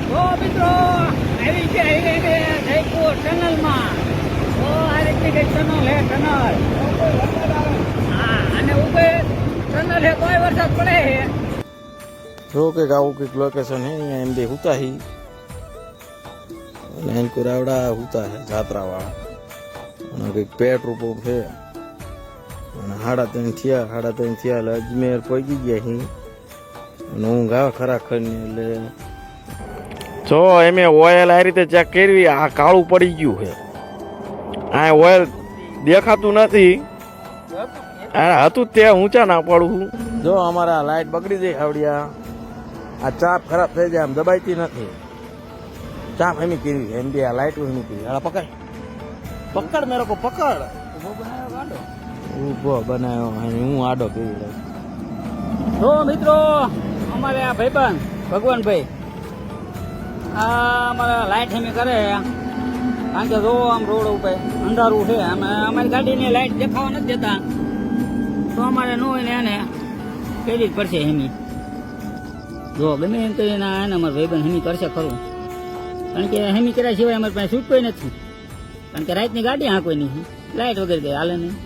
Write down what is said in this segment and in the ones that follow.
તો મિત્રો આવી ગયા જયપુર ટનલમાં. તો આ રીતની કઈ ટનલ હે ટનલ. હા અને ઉપર ટનલ હે કોઈ વરસાદ પડે હે. જો કંઈક આવું કંઈક લોકેશન હે અહીંયા એમ બે હુતા હી લાઈન કુરાવડા હુતા હે જાત્રા વાળા અને કંઈક પેટ્રોલ પંપ છે અને 3:30 થયા એટલે અજમેર પહોંચી ગયા હી અને ઊંઘ આવે ખરાખર ને એટલે જો એમે ઓઇલ આ રીતે ચેક કરવી આ કાળું પડી ગયું છે આ ઓઇલ દેખાતું નથી આ હતું ત્યાં ઊંચા ના પડવું જો અમારા લાઈટ બગડી જાય આવડિયા આ ચાપ ખરાબ થઈ જાય આમ દબાઈતી નથી ચાપ એમી કરવી એમ બી આ લાઈટ એમી કરવી હાલા પકડ મેરો કો પકડ ઉભો બનાવ્યો હું આડો કરી તો મિત્રો અમારે આ ભાઈબંધ ભગવાનભાઈ આ અમારા લાઈટ હેમી કરે કારણ કે જો આમ રોડ ઉપર અંધારું છે અને અમારી ગાડીની લાઈટ દેખાવા નથી દેતા તો અમારે ન હોય ને એને કરી જ પડશે હેમી જો ગમે એમ કરીને એને અમારા ભાઈબંધ હેમી કરશે ખરું કારણ કે હેમી કર્યા સિવાય અમારી પાસે છૂટ કોઈ નથી કારણ કે રાતની ગાડી હા કોઈ નહીં લાઈટ વગેરે કઈ હાલે નહીં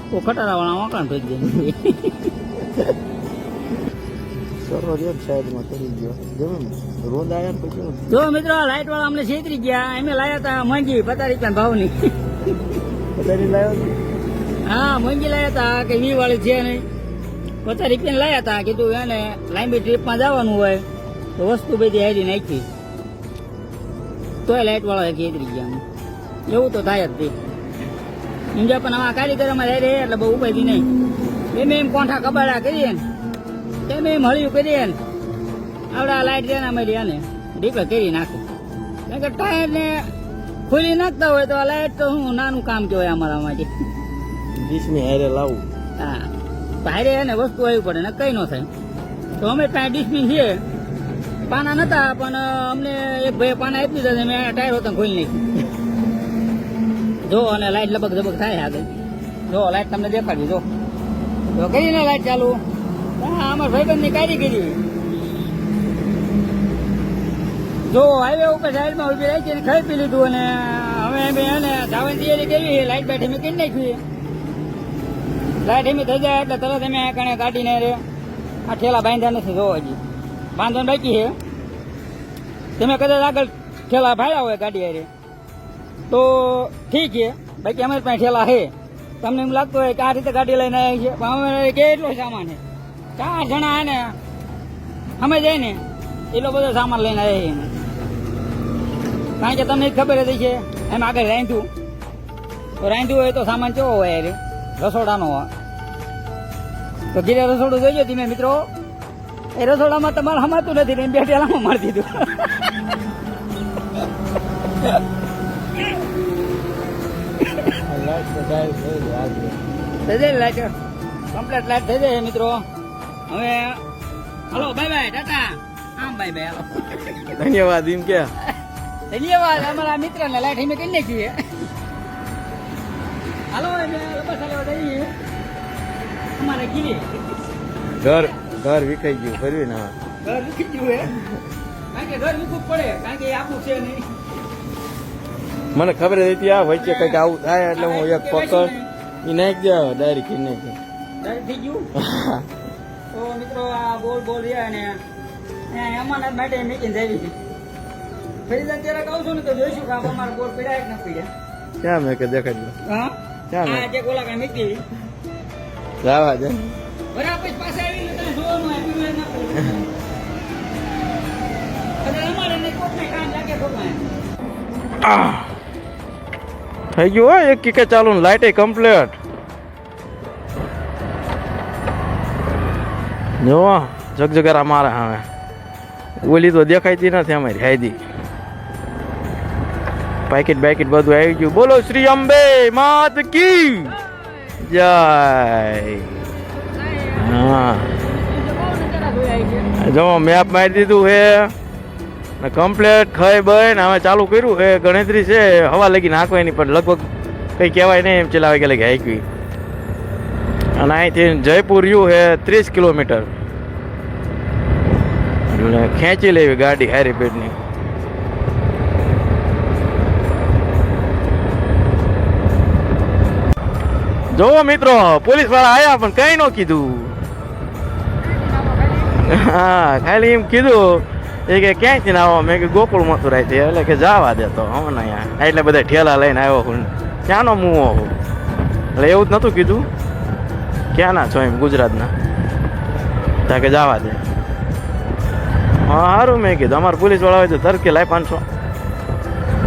તો ખટારાવાળા વાંકણ થઈ જાય જો મિત્રો લાઈટ વાળા અમને છેતરી ગયા અમે લાયા હતા મોંઘી 50 રૂપિયા ભાવની હા મોંઘી લાયા હતા કે 20 વાળી છે નહીં 50 રૂપિયા લાયા હતા કીધું એને લાંબી ટ્રીપમાં જવાનું હોય તો વસ્તુ બધી હારી નાખી તોય લાઈટ વાળા છેતરી ગયા એવું તો થાય જ તે સમજા પણ આમાં કારીગરમાં રહે એટલે બહુ ઉપાયથી નહીં એમ એમ કોઠા કબાડા કરીએ ને તેમ એમ હળિયું કરીએ ને આવડા લાઈટ તેના મળી આને ડીપે કરી નાખું કારણ કે ટાયર ને ખોલી નાખતા હોય તો આ લાઈટ તો શું નાનું કામ કહેવાય અમારા માટે ડીશની હારે લાવું હા હારે એને વસ્તુ આવી પડે ને કઈ ન થાય તો અમે ત્યાં ડીશની છીએ પાના નતા પણ અમને એક ભાઈ પાના આપી દીધા મેં ટાયર હોતા ખોલી નાખી જો અને લાઈટ લબક ઝબક થાય આગળ જો લાઈટ તમને દેખાડી જો કરીને લાઈટ ચાલુ અમારા ભાઈબંધની કારીગરી જો હાઈવે ઉપર સાઈડમાં ઉભી રહી છે ખાઈ પી લીધું અને હવે અમે એને જવાની તૈયારી કરી લાઈટ બેઠ અમે કરી નાખીએ લાઈટ એમી થઈ જાય એટલે તરત અમે કણે કાઢીને રે આ ઠેલા બાંધ્યા નથી જો હજી બાંધવાનું બાકી છે તમે કદાચ આગળ ઠેલા ભાડ્યા હોય ગાડી હારે તો ઠીક છે બાકી અમારી પાસે ઠેલા છે તમને એમ લાગતું હોય કે આ રીતે ગાડી લઈને આવી છે પણ અમે કેટલો સામાન છે 4 જણા હે ને અમે જઈએ ને એટલો બધો સામાન લઈને આવ્યા છીએ કારણ કે તમને ખબર હતી છે એમ આગળ રાંધ્યું તો રાંધ્યું હોય તો સામાન કેવો હોય યાર રસોડાનો હોય તો ધીરે રસોડું જોઈજો તમે મિત્રો એ રસોડામાં તમારે હમાતું નથી ને બે ઠેલામાં મારી દીધું થઈ જાય લાઈટ કમ્પ્લીટ લાઈટ થઈ જાય મિત્રો હવે હલો બાય ટાટા આમ બાય હાલો ધન્યવાદ એમ કે ધન્યવાદ અમારા મિત્ર ને લાઈટ અમે કરી નાખીએ હાલો અમારે ગીરી ઘર વિખાઈ ગયું ફરવી ને ઘર વિખી ગયું હે કારણ કે ઘર વિખવું પડે કારણ કે આપણું છે નહીં મને ખબર હતી આ વચ્ચે કંઈક આવું થાય એટલે હું એક પકડ એ નાખી દે ડાયરેક્ટ નાખી થઈ ગયું તો મિત્રો આ બોલ રહ્યા ને અમારા માટે મીટિંગ થઈ છે ફરી અત્યારે કહું છું ને તો જોઈશું કે અમારા બોલ પીડા એક ન પીડ્યા ક્યાં મેં કે દેખાડી હા ક્યાં આ જે ગોલાકાર મીટી જવા દે બરાબર પાસે આવીને તમે જોવાનું આપ્યું ના પડે અમારે ને કોકને કામ લાગે કોકને થઈ ગયું હોય એક કિકે ચાલુ ને લાઈટ કમ્પ્લીટ જો જગજગારા મારે હવે ઓલી તો દેખાયતી નથી અમારી હાયદી પેકેટ બધું આવી ગયું બોલો શ્રી અંબે માત કી જય હા જો મેપ મારી દીધું છે ને કમ્પ્લેટ ખાઈ બન હવે ચાલુ કર્યું એ ગણતરી છે હવા લગી નાખવાની પણ લગભગ કંઈ કહેવાય નહીં એમ ચલાવે કે લગી હાઈકવી અને અહીંથી જયપુર રહ્યું છે 30 કિલોમીટર એટલે ખેંચી લેવી ગાડી હારી પેટની. જોવો મિત્રો, પોલીસ વાળા આયા પણ કઈ ન કીધું. હા, ખાલી એમ કીધું એ કે ક્યાંથી ના આવો. મેં કે ગોકુળ મથુરાઈ થી, એટલે કે જવા દેતો હું ને અહીંયા એટલે બધા ઠેલા લઈને આવ્યો હું. ક્યાંનો મુવો હું, એટલે એવું જ નતું કીધું. ક્યાંના છો એમ, ગુજરાતના. ત્યાં કે જવા દે. હા સારું, મેં કીધું અમારે પોલીસ વાળા હોય તો તરકે લાય 500.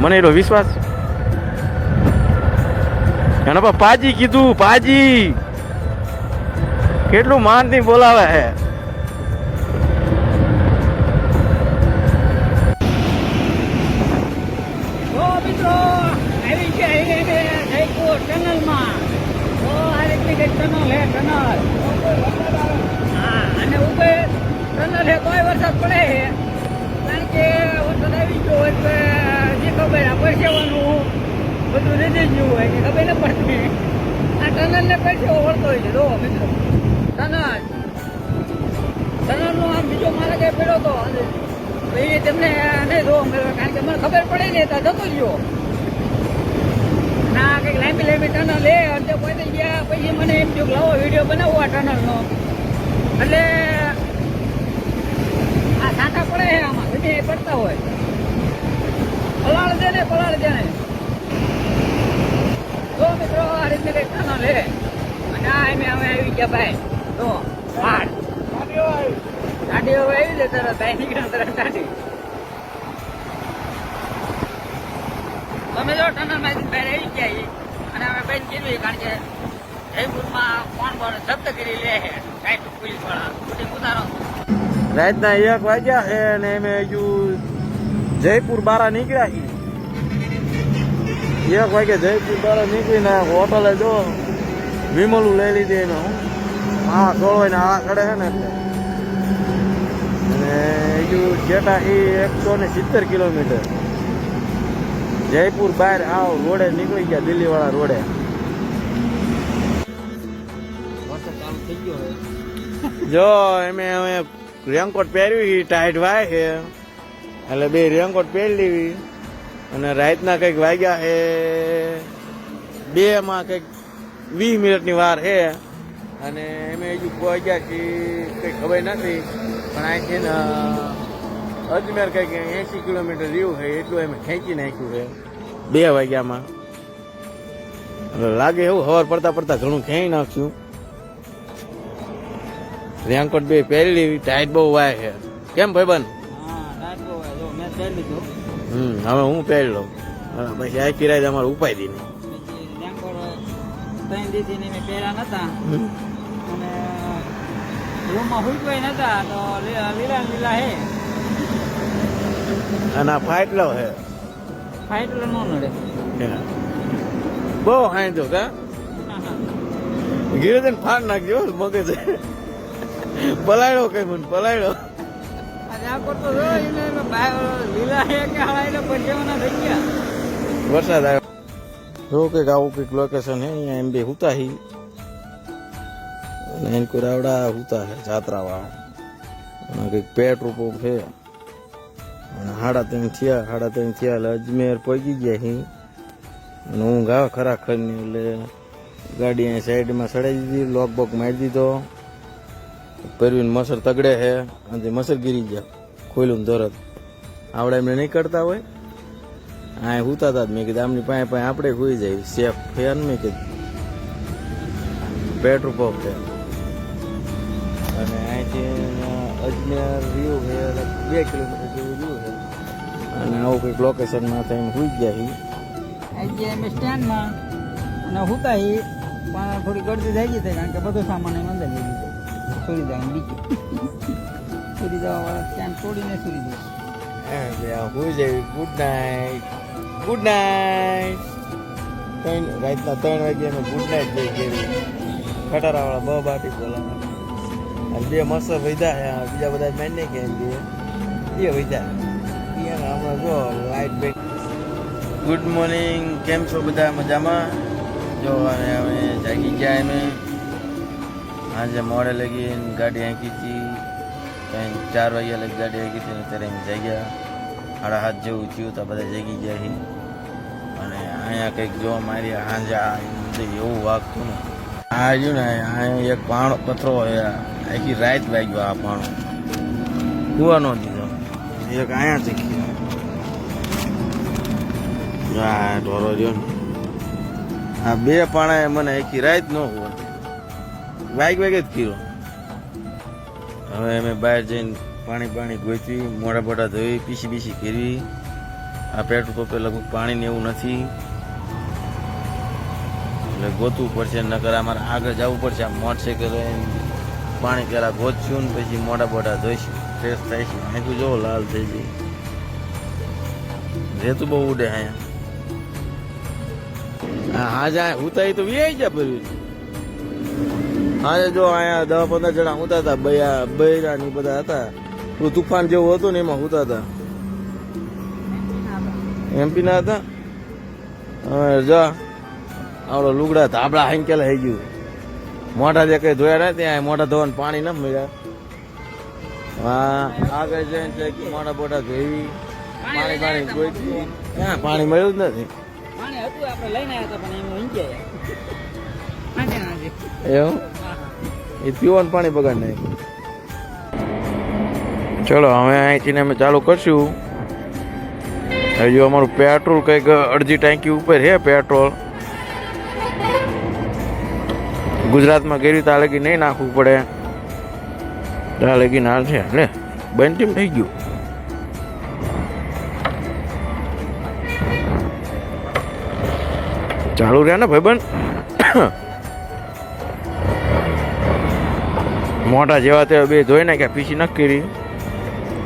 મને એટલો વિશ્વાસ. એને પણ પાજી કીધું, પાજી કેટલું માનથી બોલાવે હે. મિત્રો આવી ગયા જયપુર ટનલમાં. તો આ રીતની કઈ ટનલ હે, ટનલ. હા, અને ઉપર ટનલ હે તોય વરસાદ પડે છે. કારણ કે વરસાદ આવી ગયો હોય તો જે ખબર આ પરસેવાનું બધું રીધી ગયું હોય કે ખબર ન પડતી. આ ટનલને પરસેવો વળતો હોય છે. જો મિત્રો, ટનલનો આમ બીજો મારે કઈ પડ્યો હતો એ તેમને નહીં જોવા મળ્યો. કારણ કે મને ખબર પડે ને તો જતો રહ્યો. ના કંઈક લાંબી લાંબી ટનલ લે અને પહોંચી ગયા. પછી મને એમ થયું લાવો વિડીયો બનાવો આ ટનલનો. એટલે આ સાંટા પડે છે આમાં, બધી પડતા હોય. પલાળ દે ને, પલાળ દે ને. તો મિત્રો આ રીતે કંઈક ટનલ લે. અને આ અમે આવી ગયા ભાઈ. તો વાડ ગાડીઓ આવી લે તરત ભાઈ નીકળ્યા તરત ગાડી. તમે જો ટનલ માંથી બહાર આવી ગયા અને અમે બેન કીધું કારણ કે જયપુરમાં કોણ કોણ જપ્ત કરી લે છે કાંઈ પોલીસ વાળા બધી ઉતારો. રાતના 1 વાગ્યા છે અને અમે હજુ જયપુર બારા નીકળ્યા છીએ. 1 વાગે જયપુર બારા નીકળીને હોટલે જો વિમલું લઈ લીધી એને. હા સોળવાઈને આ ચડે છે ને એટલે. અને હજુ જેટા એ 170 કિલોમીટર જયપુર બહાર આવ રોડે નીકળી ગયા, દિલ્હી વાળા રોડે. જો અમે હવે રેનકોટ પહેરવી, ટાઈટ વાય છે એટલે બે રેનકોટ પહેરી લેવી. અને રાતના કંઈક વાગ્યા છે 2 માં કંઈક 20 મિનિટની વાર છે. અને અમે હજુ પહોંચ્યા છીએ કંઈ ખબર નથી, પણ અહીંથી ને અજમેર કંઈક 80 કિલોમીટર રહ્યું છે. એટલું અમે ખેંચી નાખ્યું છે 2 વાગ્યામાં. એટલે લાગે એવું સવાર પડતા પડતા ઘણું ખેંચી નાખ્યું. રેનકોટ બે પહેરી લેવી, ટાઈટ બહુ વાય છે. કેમ ભાઈબંધ? હવે હું પહેરી લઉં. પછી આ કિરાય અમારે ઉપાય દી નહીં. અને આ ફાટલો હે, ફાઈટલો નો નડે. બહુ હાંડો કા ગિરજન ફાડ નાખજો મગજ. પલાયડો કઈ મને પલાયડો. વરસાદ આવ્યો. જો કંઈક આવું કંઈક લોકેશન હે અહીંયા એમ બે હુતા હી અને એન કોઈ રાવડા હુતા હે જાત્રા વાળા. અને કંઈક પેટ્રોલ પંપ છે અને 3:30 થયા. 3:30 થયા એટલે અજમેર પહોંચી ગયા હી. અને હું ગાવ ખરા ખરની એટલે ગાડી અહીં સાઈડમાં સડાઈ દીધી, લોક બોક મારી દીધો. પરવીન મસર તગડે છે અને મસર ગીરી ગયા ખોયલું તરત. આવડે એમને નહીં કરતા હોય. હા હુતા હતા. મેં કીધું આમની પાસે પાસે આપણે હોઈ જાય સેફ ફેર. મેં કીધું પેટ્રોલ પંપ છે અને અહીંથી અજમેર રહ્યું છે 2 કિલોમીટર જેવું રહ્યું છે. અને આવું કંઈક લોકેશનમાં થઈને હોઈ ગયા છીએ. આજે અમે સ્ટેન્ડમાં અને હુતા હી પણ થોડી ગળદી થઈ ગઈ હતી કારણ કે બધો સામાન એમ અંદર લઈ લીધો. છોડી જાય બીજું છોડી જવા વાળા સ્ટેન્ડ તોડીને છોડી દે. હોઈ જાય. Good night, good night. રાતના 3 વાગે અમે ગુડ નાઇટ જઈ ગયેલી. ખટારાવાળા 2 બાટી બોલાવા અને 2 મસ્ત વૈધા છે. બીજા બધા મેન નહીં કે એમ 2 વૈધા હમણાં જો લાઇટ બેટ. ગુડ મોર્નિંગ, કેમ છો બધા? મજામાં? જો અમે જાગી ગયા. અમે આજે મોડે લગી ગાડી આંકી હતી 4 વાગ્યા લગી ગાડી આવી ગઈ હતી ત્યારે અમે જાગ્યા 7:30 જેવું થયું તો બધા જાગી ગયા છે અને અહીંયા કંઈક જોવા મારી હાંજા એવું વાગતું ને આ રહ્યું ને અહીંયા એક પાણો પથરો આખી રાત વાગ્યો આ પાણો કુવા ન દીધો એક અહીંયા શીખી આ ઢોરો રહ્યો ને આ 2 પાણા મને આખી રાત ન હોય વાગ જ કર્યો હવે અમે બહાર જઈને પાણી ગોચવી મોઢા બોઢા ધોઈ પીસી કરવી આ પેટ્રોલ પંપે લગભગ પાણી ને એવું નથી એટલે ગોતવું પડશે નકર અમારે આગળ જવું પડશે આ મોટરસાઇકલ પાણી પેલા ગોતશું ને પછી મોઢા બોઢા ધોઈશું ફ્રેશ થાય છે આખું જો લાલ થઈ જાય રેતું બહુ ઉડે અહીંયા હા જાય ઉતારી તો વી જાય ભર્યું હા જો અહીંયા 10-15 જણા ઉતા હતા બૈરા ની બધા હતા તુફાન જેવું હતું ને એમાં ઉતા હતા એમપી ના હતા જા આવડો લુગડા ધાબળા હાંકેલા થઈ ગયું મોઢા જે કઈ ધોયા ને ત્યાં મોઢા ધોવાનું પાણી ન મળ્યા હા આગળ જઈને મોઢા બોઢા ધોઈ પાણી ગોઈ ક્યાં પાણી મળ્યું જ નથી એવું એ પીવાનું પાણી બગાડ નાખ્યું ચલો હવે અહીંથી અમે ચાલુ કરશું હજુ અમારું પેટ્રોલ કંઈક અડધી ટાંકી ઉપર છે પેટ્રોલ ગુજરાતમાં ગઈ ત્યાં લગી નહીં નાખવું પડે ત્યાં લગી ના છે લે બંધ થઈ ગયું ચાલુ રહ્યા ને ભાઈબંધ મોટા જેવા તે 2 ધોઈ નાખ્યા પીસી નક્કી કરી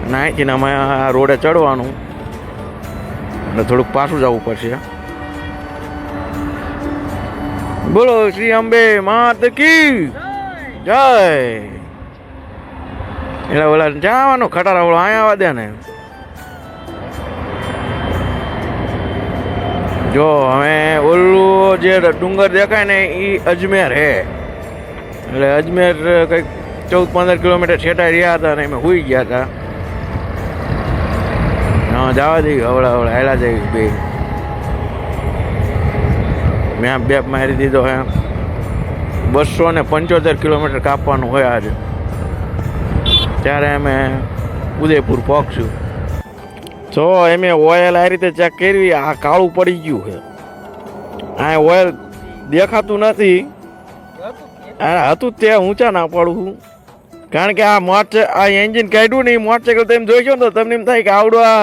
અને અહીંથી અમે આ રોડે ચડવાનું એટલે થોડુંક પાછું જવું પડશે બોલો શ્રી અંબે માત કી જય એટલે ઓલા જવાનું ખટારા ઓળો અહીંયા આવવા દે ને જો હવે ઓલું જે ડુંગર દેખાય ને એ અજમેર હે એટલે અજમેર કંઈક 14-15 કિલોમીટર છેટા રહ્યા હતા અને અમે સુઈ ગયા હતા હા જવા દઈ હવળા હેલા જઈ બે મેં બેપ મારી દીધો હે 275 કિલોમીટર કાપવાનું હોય આજે ત્યારે અમે ઉદયપુર પહોંચશું તો એમે ઓઇલ આ રીતે ચેક કરવી આ કાળું પડી ગયું છે આ ઓઇલ દેખાતું નથી હતું તે ઊંચા ના પડું કારણ કે આ આ એન્જિન કાઢ્યું ને એ મોટરસાઇકલ તમે જોઈશો ને તો તમને એમ થાય કે આવડું આ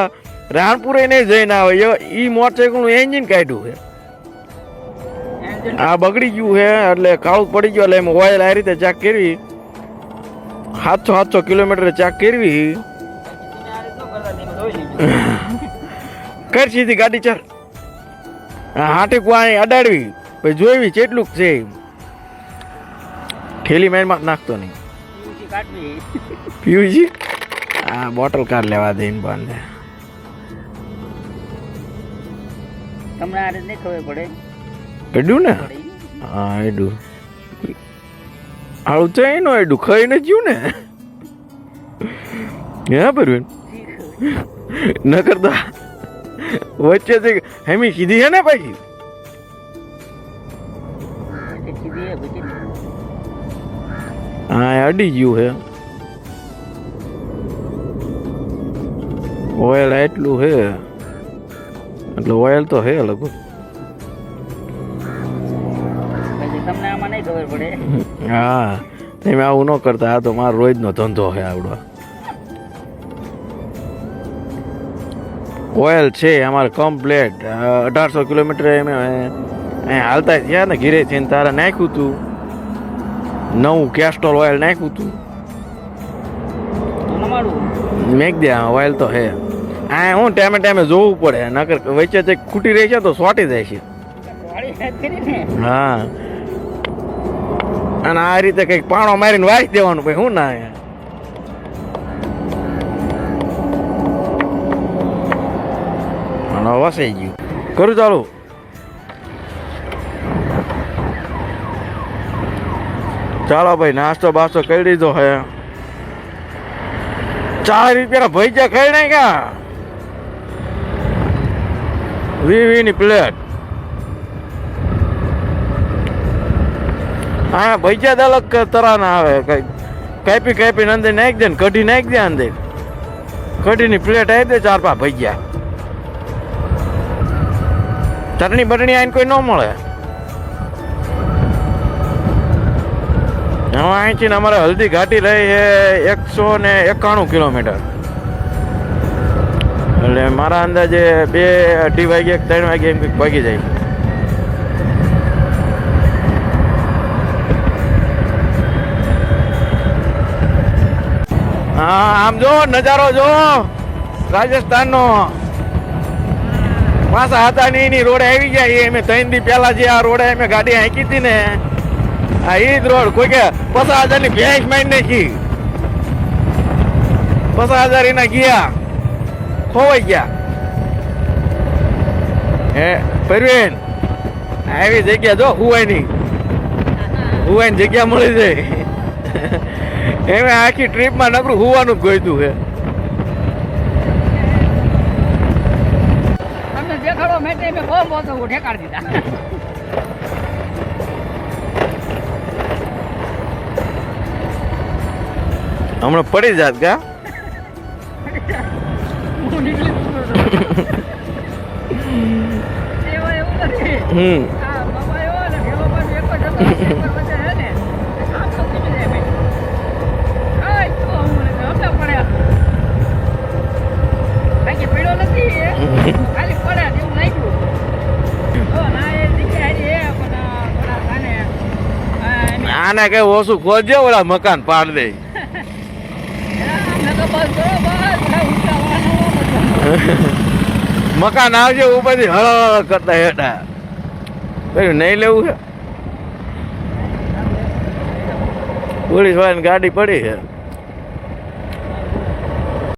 રાણપુરે નહીં જઈને આવે એ મોટરસાઇકલનું એન્જિન કાઢ્યું છે આ બગડી ગયું છે એટલે કાળું પડી ગયું એટલે એમ ઓઇલ આ રીતે ચેક કરવી 700 કિલોમીટર ચેક કરવી કર સીધી ગાડી ચાલ હાટે કુવા અડાડવી પછી જોઈવી કેટલું છે ઠેલી મેનમાં નાખતો નહીં પીયુજી આ બોટલ કાર લેવા દઈને બાંધે તમને આ રીતે ખબર પડે એડું ને હા એડું આવું તો એનો એડું ખાઈને જ્યું ને હે બરોબર ન કરતા વચ્ચેથી હેમી કીધી હે ને પાછી હા અડી ગયું હે ઓઇલ એટલું હે એટલે ઓઇલ તો હે લગભગ તમને આમાં નહીં ખબર પડે હા તમે આવું ન કરતા આ તો મારો રોજનો ધંધો છે આવડો ઓઇલ છે અમારે કમ્પ્લેટ 1800 કિલોમીટર અમે હાલતા થયા ને ઘીરે થઈને તારા નાખ્યું હતું નવું કેસ્ટ્રોલ ઓઇલ નાખ્યું હતું મેક દે ઓઇલ તો હે આ હું ટાઈમે જોવું પડે નકર વચ્ચે ખૂટી રહી છે તો સોટી જાય છે હા અને આ રીતે કંઈક પાણો મારીને વારી દેવાનું ભાઈ શું ના વસાઈ ગયું કરું ચાલુ ચાલો ભાઈ નાસ્તો બાસ્તો કરી દીધો હે ₹4 ભજીયા ખાઈ નહીં કા 20 ની પ્લેટ હા ભજીયા તો અલગ તરાના આવે કાપી કાપીને અંદર નાખી દે ને કઢી નાખી દે અંદર કઢીની પ્લેટ આવી દે 4-5 ભજીયા ચટણી બટણી આઈને કોઈ ન મળે હવે અહીંથી અમારે હલ્દી ઘાટી રહી છે 191 કિલોમીટર એટલે મારા અંદાજે 2-2:30 વાગે 3 વાગે એમ કંઈક ભાગી જાય હા આમ જો નજારો જો રાજસ્થાનનો પાછા હતા ને એની રોડે આવી જાય અમે 3 દી પહેલા જે આ રોડે અમે ગાડી હાંકી હતી ને આ ઈ જ રોડ કોઈ કે 50,000 ની ભેંસ મારી નાખી 50,000 એના ગયા ખોવાઈ ગયા હે પરવીન આવી જગ્યા જો હુવાની જગ્યા મળી જાય એમ આખી ટ્રીપમાં નકરું હુવાનું જ ગોઈતું છે તમને દેખાડો માટે મેં બહુ બહુ ઠેકાડી દીધા હમણાં પડી જાત કા હું નીકળી એવું નથી હા બાબા એવો ને ઢેલો પણ એક જ હતો વચ્ચે હે ને આમ તો કીધી જાય ભાઈ આય તો હું હમણાં પડ્યા બાકી પીડો નથી ખાલી પડ્યા જેવું લાગ્યું તો ના એ જગ્યા હારી હે પણ થોડા કાને આને કઈ ઓછું ખોજે ઓલા મકાન પાડ દે મકાન આવજે ઉપરથી હળ કરતા હેઠા કયું નહીં લેવું છે પોલીસ વાળાની ગાડી પડી છે